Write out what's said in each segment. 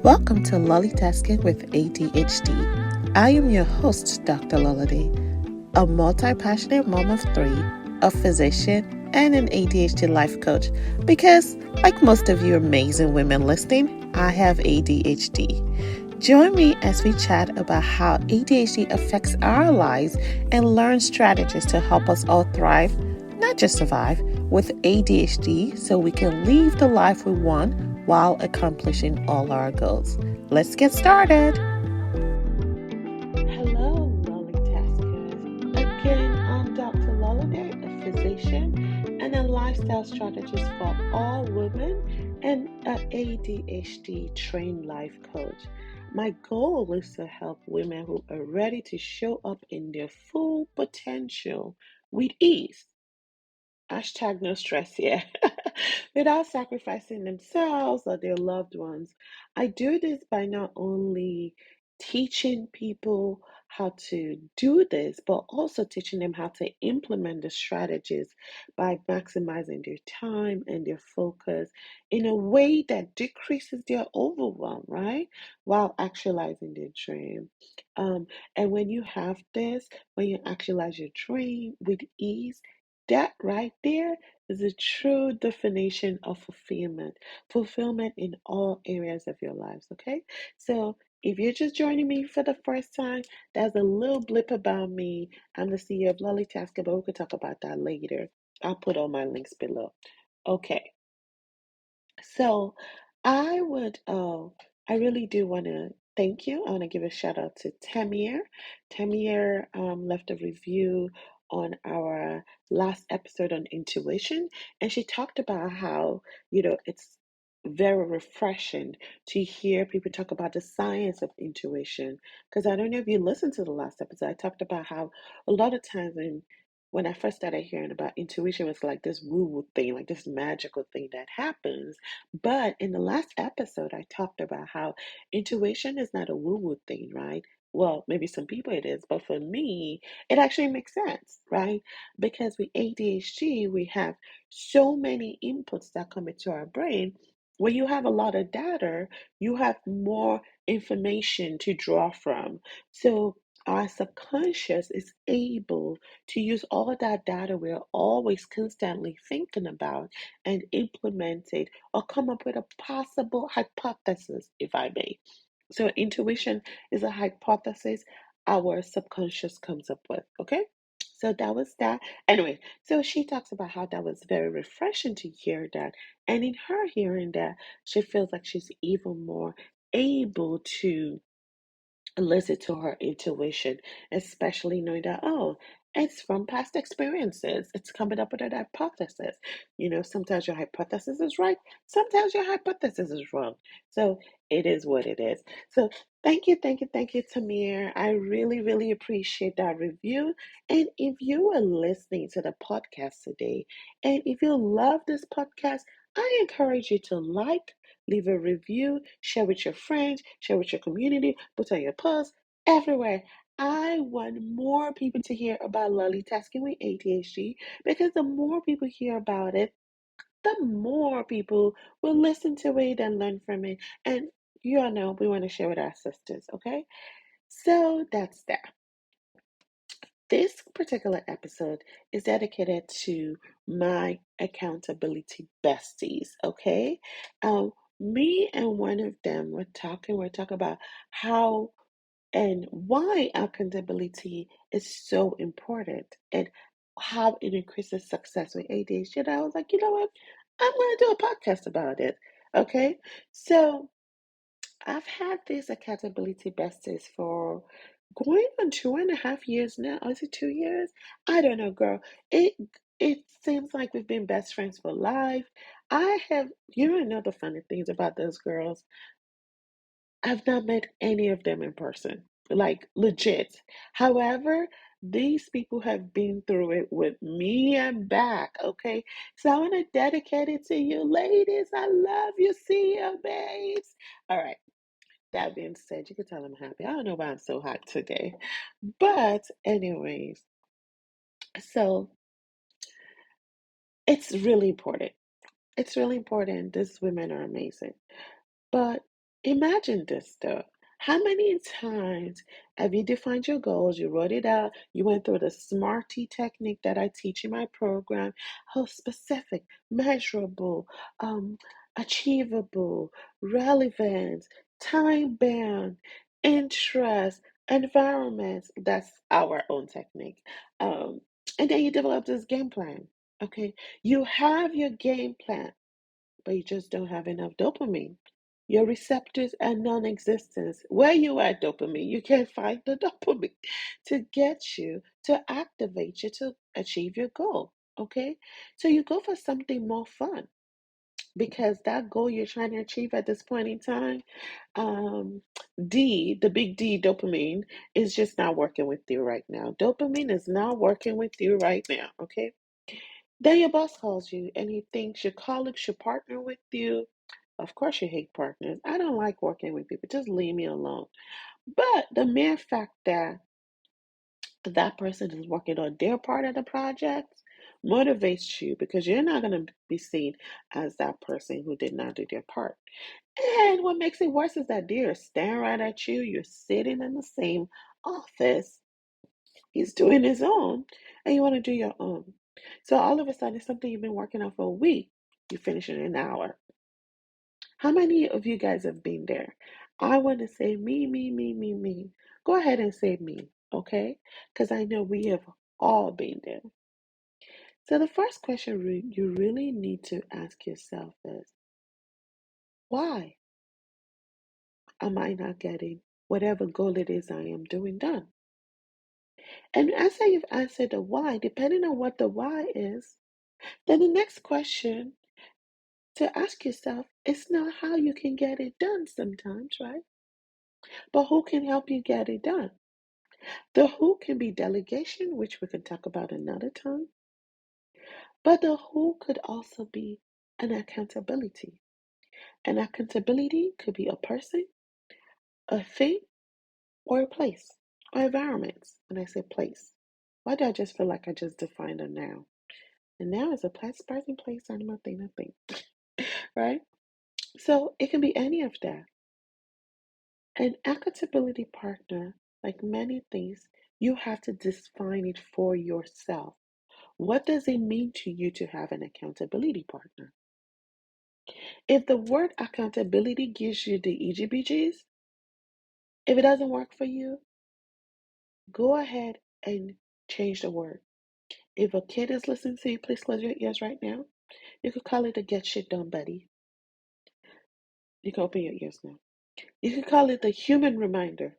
Welcome to LollieTasking with ADHD. I am your host, Dr. Lola, a multi-passionate mom of three, a physician, and an ADHD life coach because, like most of you amazing women listening, I have ADHD. Join me as we chat about how ADHD affects our lives and learn strategies to help us all thrive, not just survive, with ADHD so we can live the life we want while accomplishing all our goals. Let's get started. Hello, Lolly Taskers. Again, I'm Dr. Lola, a physician and a lifestyle strategist for all women and an ADHD trained life coach. My goal is to help women who are ready to show up in their full potential with ease. Hashtag no stress here. Without sacrificing themselves or their loved ones. I do this by not only teaching people how to do this, but also teaching them how to implement the strategies by maximizing their time and their focus in a way that decreases their overwhelm, right? While actualizing their dream. And when you have this, when you actualize your dream with ease, that right there is a true definition of fulfillment. Fulfillment in all areas of your lives, okay? So if you're just joining me for the first time, there's a little blip about me. I'm the CEO of LollieTasking, but we could talk about that later. I'll put all my links below. Okay. So I really do want to thank you. I want to give a shout out to Tamir. Tamir left a review on our last episode on intuition, and she talked about how, it's very refreshing to hear people talk about the science of intuition. Because I don't know if you listened to the last episode, I talked about how a lot of times when I first started hearing about intuition, it was like this woo-woo thing, like this magical thing that happens. But in the last episode, I talked about how intuition is not a woo-woo thing, right? Well, maybe some people it is, but for me, it actually makes sense, right? Because with ADHD, we have so many inputs that come into our brain. When you have a lot of data, you have more information to draw from. So our subconscious is able to use all that data we're always constantly thinking about and implement it or come up with a possible hypothesis, if I may. So, intuition is a hypothesis our subconscious comes up with, okay? So, that was that. Anyway, so she talks about how that was very refreshing to hear that. And in her hearing that, she feels like she's even more able to listen to her intuition, especially knowing that, oh, it's from past experiences. It's coming up with an hypothesis. Sometimes your hypothesis is right, sometimes your hypothesis is wrong. So it is what it is. So thank you, Tamir. I really, really appreciate that review. And if you are listening to the podcast today, and if you love this podcast, I encourage you to leave a review, share with your friends, share with your community, put on your posts, everywhere. I want more people to hear about multitasking with ADHD because the more people hear about it, the more people will listen to it and learn from it. And you all know we want to share with our sisters, okay? So that's that. This particular episode is dedicated to my accountability besties, okay? Me and one of them we're talking about how and why accountability is so important and how it increases success with ADHD. And I was like, you know what? I'm going to do a podcast about it, okay? So I've had this accountability besties for going on 2.5 years now. Or is it 2 years? I don't know, girl. It seems like we've been best friends for life. You don't know the funny things about those girls. I've not met any of them in person, like legit. However, these people have been through it with me and back, okay? So I want to dedicate it to you, ladies. I love you. See you, babes. All right. That being said, you can tell I'm happy. I don't know why I'm so hot today. But, anyways, so it's really important. It's really important. These women are amazing. But Imagine this though. How many times have you defined your goals? You wrote it out. You went through the SMARTY technique that I teach in my program. How specific, measurable, um, achievable, relevant, time bound, interest, environments. That's our own technique. Um, and then you develop this game plan. Okay. You have your game plan, but you just don't have enough dopamine. Your receptors are non-existent. Where you at dopamine, you can't find the dopamine to get you, to activate you, to achieve your goal. Okay? So you go for something more fun because that goal you're trying to achieve at this point in time, um, the big D, dopamine, is just not working with you right now. Dopamine is not working with you right now. Okay? Then your boss calls you and he thinks your colleagues should partner with you. Of course, you hate partners. I don't like working with people. Just leave me alone. But the mere fact that that person is working on their part of the project motivates you because you're not going to be seen as that person who did not do their part. And what makes it worse is that they're staring right at you. You're sitting in the same office. He's doing his own, and you want to do your own. So all of a sudden, it's something you've been working on for a week. You finish in an hour. How many of you guys have been there? I want to say me, me, me, me, me. Go ahead and say me, okay? Because I know we have all been there. So the first question you really need to ask yourself is, why am I not getting whatever goal it is I am doing done? And after you've answered the why, depending on what the why is, then the next question to ask yourself is not how you can get it done sometimes, right? But who can help you get it done? The who can be delegation, which we can talk about another time, but the who could also be an accountability. An accountability could be a person, a thing, or a place, or environment. When I say place, why do I just feel like I just defined a noun? A noun is a place, person, place, animal, thing, or thing, right? So it can be any of that. An accountability partner, like many things, you have to define it for yourself. What does it mean to you to have an accountability partner? If the word accountability gives you the EGBGs, if it doesn't work for you, go ahead and change the word. If a kid is listening to you, please close your ears right now. You could call it a get shit done buddy. You can open your ears now. You could call it the human reminder.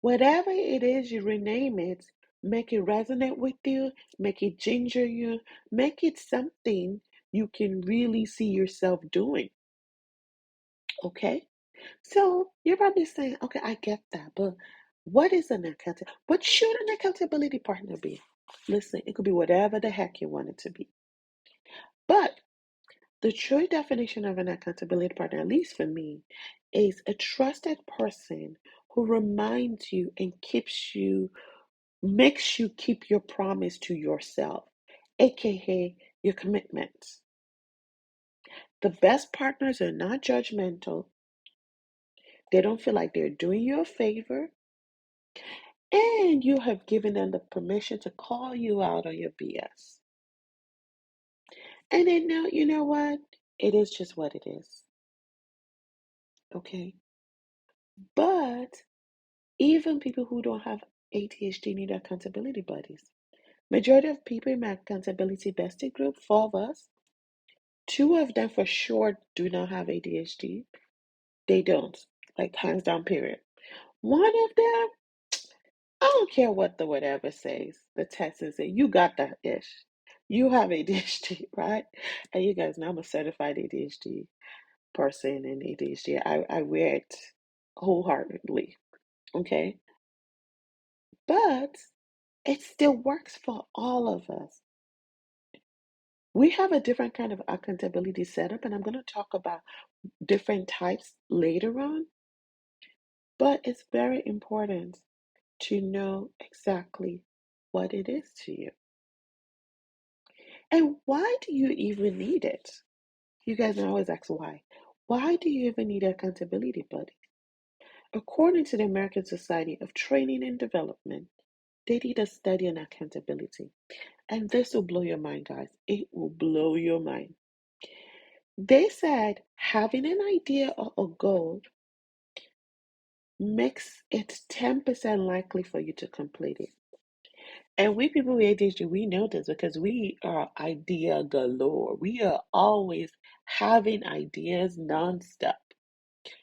Whatever it is you rename it, make it resonate with you, make it ginger you, make it something you can really see yourself doing. Okay? So you're probably saying, okay, I get that, but what is an accountability? What should an accountability partner be? Listen, it could be whatever the heck you want it to be. But the true definition of an accountability partner, at least for me, is a trusted person who reminds you and makes you keep your promise to yourself, aka your commitments. The best partners are not judgmental. They don't feel like they're doing you a favor. And you have given them the permission to call you out on your BS. And then now, you know what? It is just what it is. Okay? But even people who don't have ADHD need accountability buddies. Majority of people in my accountability bestie group, four of us, two of them for sure do not have ADHD. They don't. Like hands down, period. One of them, I don't care what the whatever says. The test is it. You got that ish. You have ADHD, right? And you guys know I'm a certified ADHD person and ADHD. I wear it wholeheartedly. Okay. But it still works for all of us. We have a different kind of accountability setup, and I'm going to talk about different types later on. But it's very important to know exactly what it is to you. And why do you even need it? You guys always ask why. Why do you even need an accountability buddy? According to the American Society of Training and Development, they did a study on accountability. And this will blow your mind, guys. It will blow your mind. They said having an idea or a goal makes it 10% likely for you to complete it. And we people with ADHD, we know this because we are idea galore. We are always having ideas nonstop.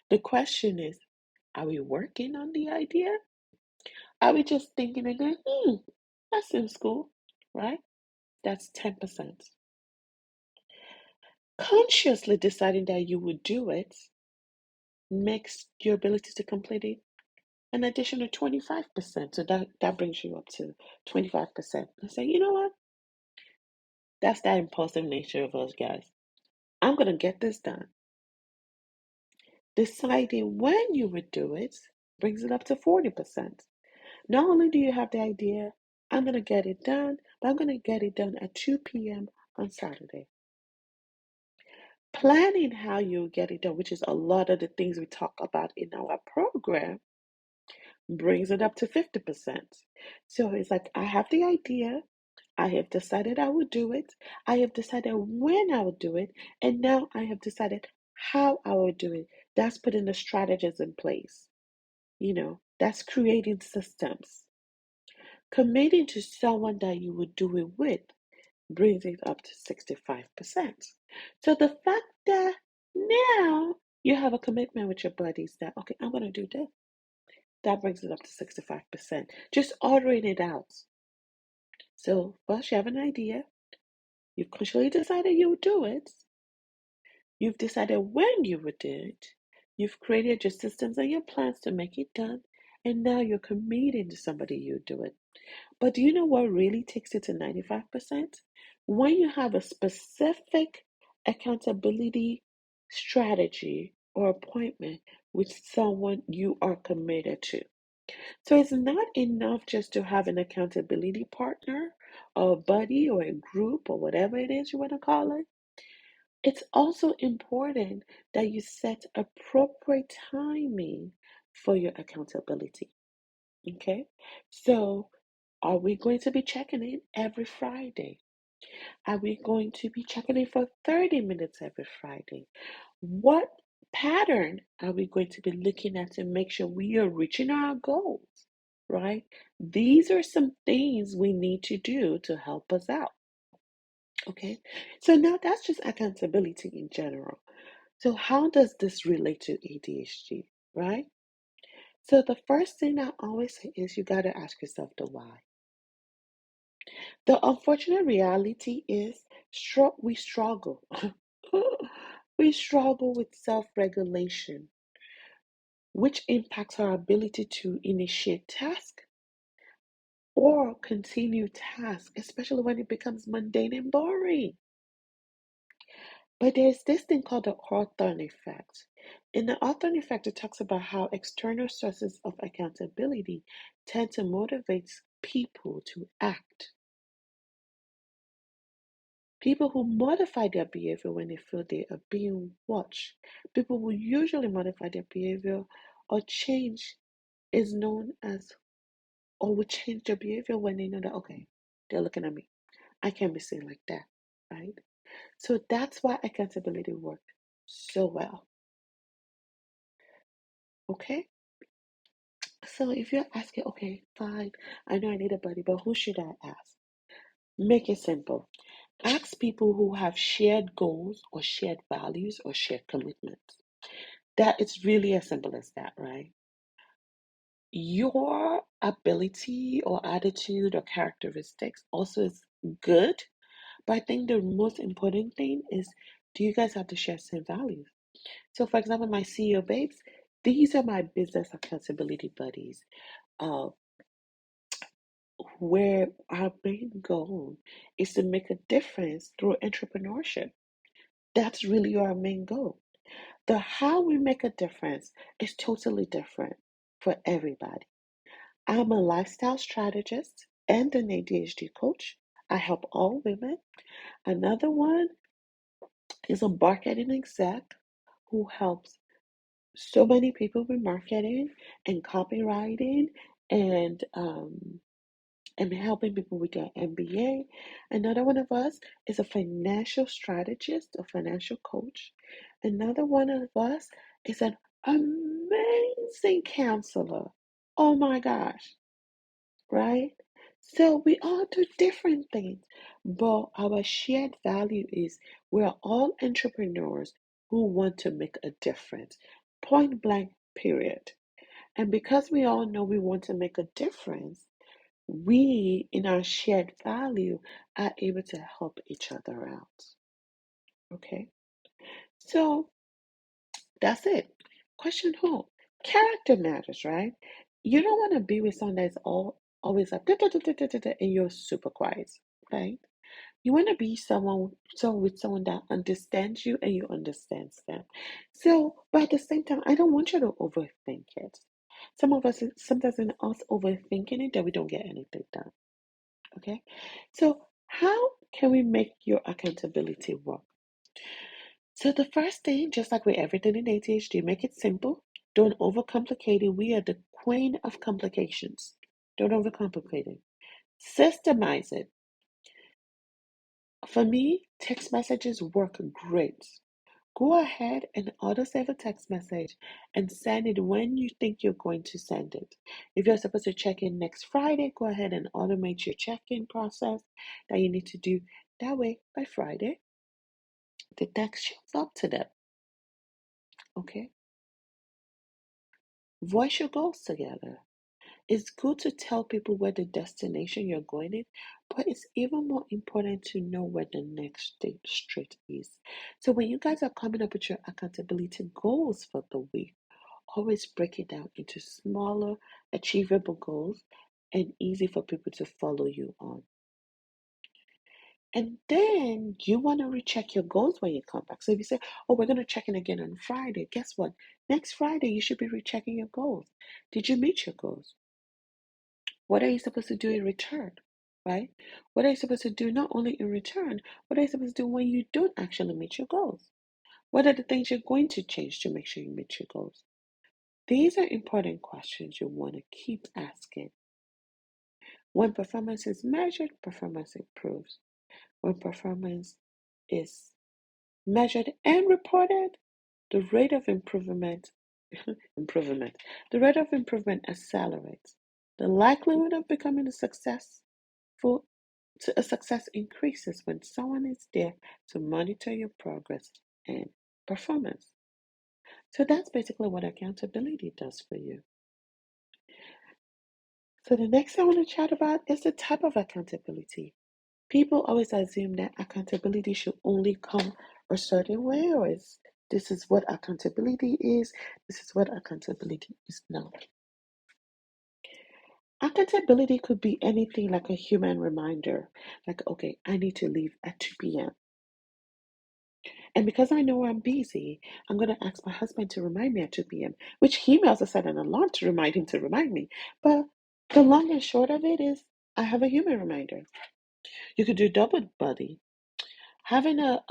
The question is, are we working on the idea? Are we just thinking and going, that seems cool, right? That's 10%. Consciously deciding that you would do it makes your ability to complete it an additional 25%. So that brings you up to 25%. And say, you know what? That's that impulsive nature of us guys. I'm going to get this done. Deciding when you would do it brings it up to 40%. Not only do you have the idea, I'm going to get it done, but I'm going to get it done at 2 p.m. on Saturday. Planning how you get it done, which is a lot of the things we talk about in our program, brings it up to 50%. So it's like, I have the idea, I have decided I would do it, I have decided when I would do it, and now I have decided how I would do it. That's putting the strategies in place. That's creating systems. Committing to someone that you would do it with brings it up to 65%. So the fact that now you have a commitment with your buddies that, okay, I'm going to do this, that brings it up to 65%. Just ordering it out. So first you have an idea, you've consciously decided you would do it, you've decided when you would do it, you've created your systems and your plans to make it done, and now you're committing to somebody you do it. But do you know what really takes it to 95%? When you have a specific accountability strategy or appointment with someone you are committed to. So it's not enough just to have an accountability partner or a buddy or a group or whatever it is you want to call it. It's also important that you set appropriate timing for your accountability. Okay? So are we going to be checking in every Friday? Are we going to be checking in for 30 minutes every Friday? What pattern are we going to be looking at to make sure we are reaching our goals, right? These are some things we need to do to help us out, okay? So now that's just accountability in general. So how does this relate to ADHD, right? So the first thing I always say is you got to ask yourself the why. The unfortunate reality is we struggle. We struggle with self-regulation, which impacts our ability to initiate tasks or continue tasks, especially when it becomes mundane and boring. But there's this thing called the Hawthorne effect. In the Hawthorne effect, it talks about how external sources of accountability tend to motivate people to act. People who modify their behavior when they feel they are being watched. People who usually modify their behavior or change is known as, or will change their behavior when they know that, okay, they're looking at me. I can't be seen like that, right? So that's why accountability worked so well, okay? So if you're asking, okay, fine, I know I need a buddy, but who should I ask? Make it simple. Ask people who have shared goals or shared values or shared commitments. That it's really as simple as that, right? Your ability or attitude or characteristics also is good, but I think the most important thing is, do you guys have to share same values? So, for example, my CEO babes, these are my business accountability buddies, uh, where our main goal is to make a difference through entrepreneurship. That's really our main goal. The how we make a difference is totally different for everybody. I'm a lifestyle strategist and an ADHD coach. I help all women. Another one is a marketing exec who helps so many people with marketing and copywriting and helping people with their MBA. Another one of us is a financial strategist, a financial coach. Another one of us is an amazing counselor. Oh my gosh, right? So we all do different things, but our shared value is we're all entrepreneurs who want to make a difference. Point blank, period. And because we all know we want to make a difference, we, in our shared value, are able to help each other out. Okay? So that's it. Question who? Character matters, right? You don't want to be with someone that's always like and you're super quiet, right? You want to be someone that understands you and you understands them. So, but at the same time, I don't want you to overthink it. Sometimes in us overthinking it, that we don't get anything done. Okay. So, how can we make your accountability work? So, the first thing, just like with everything in ADHD, make it simple. Don't overcomplicate it. We are the queen of complications. Don't overcomplicate it. Systemize it. For me, text messages work great. Go ahead and auto-save a text message and send it when you think you're going to send it. If you're supposed to check in next Friday, go ahead and automate your check-in process that you need to do. That way, by Friday, the text shows up to them. Okay? Voice your goals together. It's good to tell people where the destination you're going in, but it's even more important to know where the next street is. So when you guys are coming up with your accountability goals for the week, always break it down into smaller, achievable goals and easy for people to follow you on. And then you want to recheck your goals when you come back. So if you say, oh, we're going to check in again on Friday, guess what? Next Friday, you should be rechecking your goals. Did you meet your goals? What are you supposed to do in return? Right? What are you supposed to do not only in return, what are you supposed to do when you don't actually meet your goals? What are the things you're going to change to make sure you meet your goals? These are important questions you want to keep asking. When performance is measured, performance improves. When performance is measured and reported, the rate of improvement, the rate of improvement accelerates. The likelihood of becoming a success increases when someone is there to monitor your progress and performance. So that's basically what accountability does for you. So the next thing I want to chat about is the type of accountability. People always assume that accountability should only come a certain way, or this is what accountability is, this is what accountability is not. Accountability could be anything like a human reminder, like, okay, I need to leave at 2 p.m. And because I know I'm busy, I'm going to ask my husband to remind me at 2 p.m., which he may also set an alarm to remind him to remind me. But the long and short of it is, I have a human reminder. You could do double buddy. Having a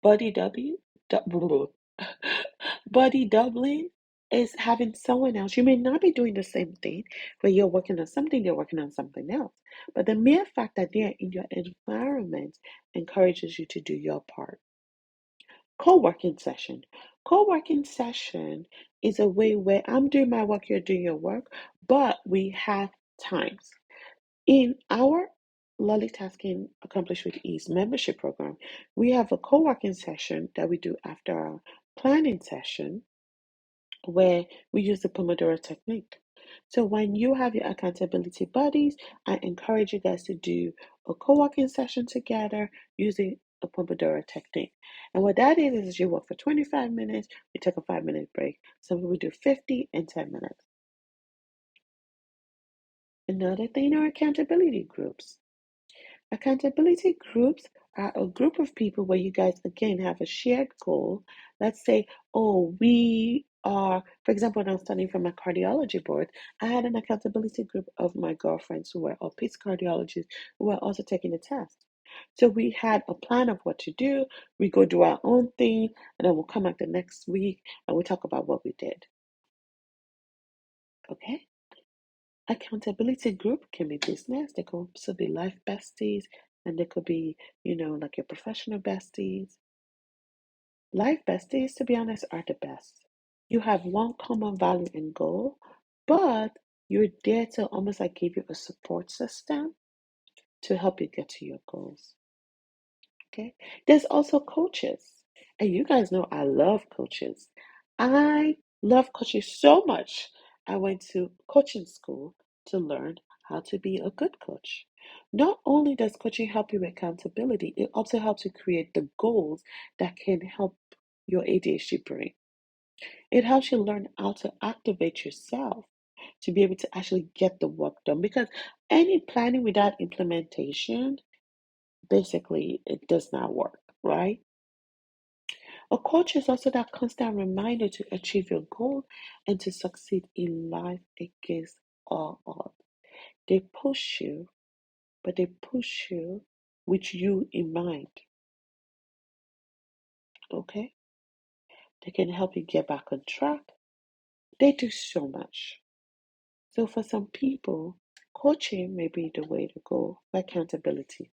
buddy buddy doubling is having someone else. You may not be doing the same thing, but you're working on something, they're working on something else. But the mere fact that they're in your environment encourages you to do your part. Co-working session. Co-working session is a way where I'm doing my work, you're doing your work, but we have times. In our LollieTasking Accomplish with Ease membership program, we have a co-working session that we do after our planning session where we use the Pomodoro technique. So when you have your accountability buddies, I encourage you guys to do a co-working session together using a Pomodoro technique. And what that is you work for 25 minutes, you take a 5-minute break. Some people do 50 and 10 minutes. Another thing are accountability groups. Accountability groups are a group of people where you guys again have a shared goal. Let's say, oh, we are, for example, when I was studying for my cardiology board, I had an accountability group of my girlfriends who were all PICS cardiologists who were also taking the test. So we had a plan of what to do. We go do our own thing, and then we'll come back the next week and we'll talk about what we did. Okay? Accountability group can be business. They could also be life besties, and they could be, like your professional besties. Life besties, to be honest, are the best. You have one common value and goal, but you're there to almost like give you a support system to help you get to your goals. Okay. There's also coaches. And you guys know I love coaches. I love coaching so much. I went to coaching school to learn how to be a good coach. Not only does coaching help you with accountability, it also helps you create the goals that can help your ADHD brain. It helps you learn how to activate yourself to be able to actually get the work done. Because any planning without implementation, basically, it does not work, right? A coach is also that constant reminder to achieve your goal and to succeed in life against all odds. They push you, but they push you with you in mind, okay? They can help you get back on track. They do so much. So for some people, coaching may be the way to go for accountability.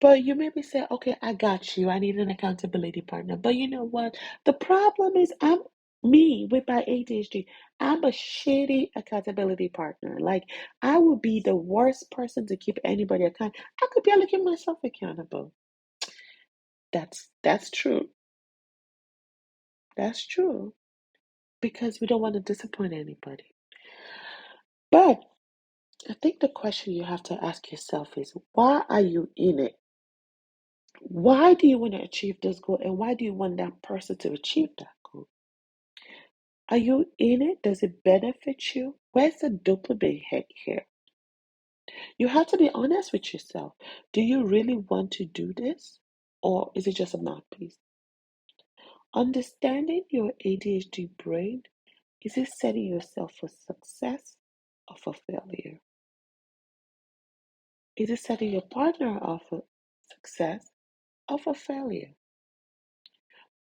But you maybe say, okay, I got you. I need an accountability partner. But you know what? The problem is I'm me with my ADHD. I'm a shitty accountability partner. Like I would be the worst person to keep anybody accountable. I could barely keep myself accountable. That's true. That's true. Because we don't want to disappoint anybody. But I think the question you have to ask yourself is why are you in it? Why do you want to achieve this goal and why do you want that person to achieve that goal? Are you in it? Does it benefit you? Where's the dopamine hit here? You have to be honest with yourself. Do you really want to do this? Or is it just a mouthpiece? Understanding your ADHD brain, is it setting yourself for success or for failure? Is it setting your partner up for success or for failure?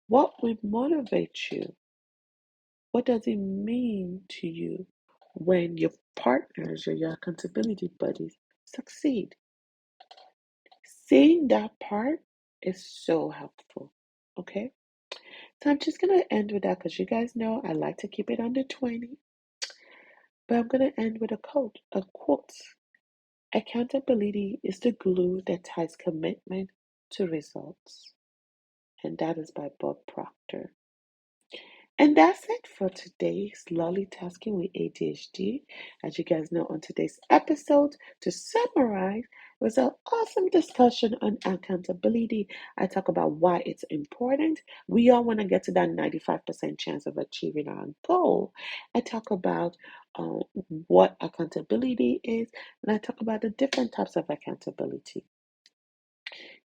What will motivate you? What does it mean to you when your partners or your accountability buddies succeed? Seeing that part is so helpful. Okay? So I'm just going to end with that because you guys know I like to keep it under 20. But I'm going to end with a quote. A quote. Accountability is the glue that ties commitment to results. And that is by Bob Proctor. And that's it for today's LollieTasking with ADHD. As you guys know, on today's episode, to summarize, it was an awesome discussion on accountability. I talk about why it's important. We all want to get to that 95% chance of achieving our goal. I talk about what accountability is, and I talk about the different types of accountability.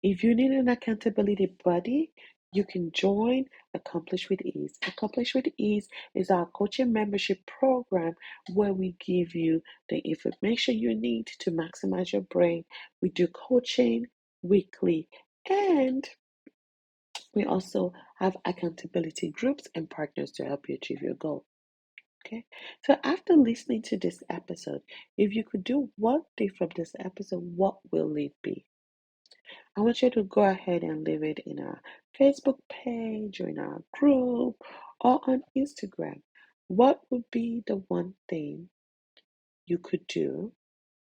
If you need an accountability buddy, you can join Accomplish with Ease. Accomplish with Ease is our coaching membership program where we give you the information you need to maximize your brain. We do coaching weekly and we also have accountability groups and partners to help you achieve your goal. Okay, so after listening to this episode, if you could do one thing from this episode, what will it be? I want you to go ahead and leave it in our Facebook page or in our group or on Instagram. What would be the one thing you could do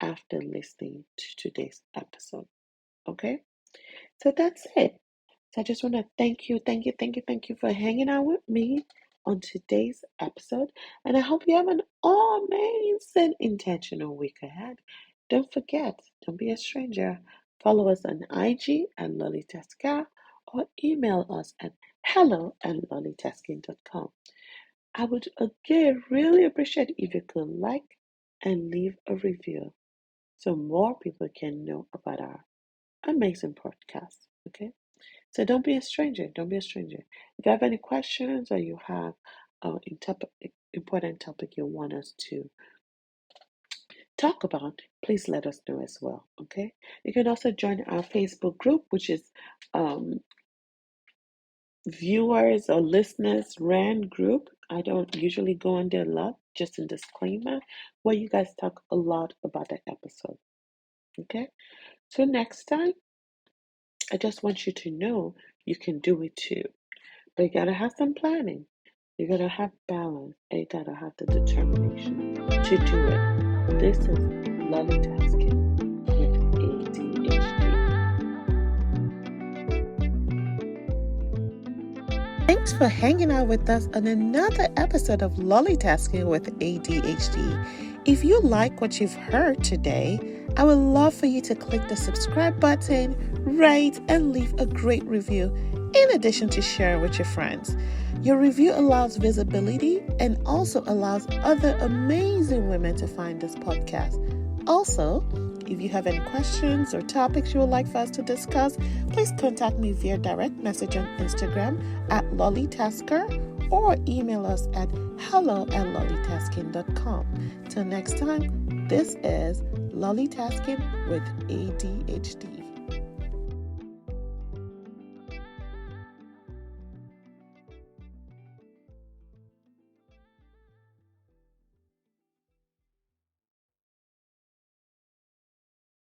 after listening to today's episode? Okay, so that's it. So I just want to thank you for hanging out with me on today's episode. And I hope you have an amazing, intentional week ahead. Don't forget, don't be a stranger. Follow us on IG at LollieTasking or email us at hello@lollytasking.com. I would again really appreciate if you could like and leave a review so more people can know about our amazing podcast. Okay? So don't be a stranger. Don't be a stranger. If you have any questions or you have an important topic you want us to talk about, please let us know as well. Okay. You can also join our Facebook group, which is viewers or listeners ran group. I don't usually go on there a lot, just a disclaimer, where you guys talk a lot about the episode. Okay. So next time, I just want you to know you can do it too. But you gotta have some planning. You gotta have balance, and you gotta have the determination to do it. This is LollieTasking with ADHD. Thanks for hanging out with us on another episode of LollieTasking with ADHD. If you like what you've heard today, I would love for you to click the subscribe button, rate, and leave a great review, in addition to share with your friends. Your review allows visibility and also allows other amazing women to find this podcast. Also, if you have any questions or topics you would like for us to discuss, please contact me via direct message on Instagram at LollieTasker or email us at hello@LollieTasking.com. Till next time, this is LollieTasking with ADHD.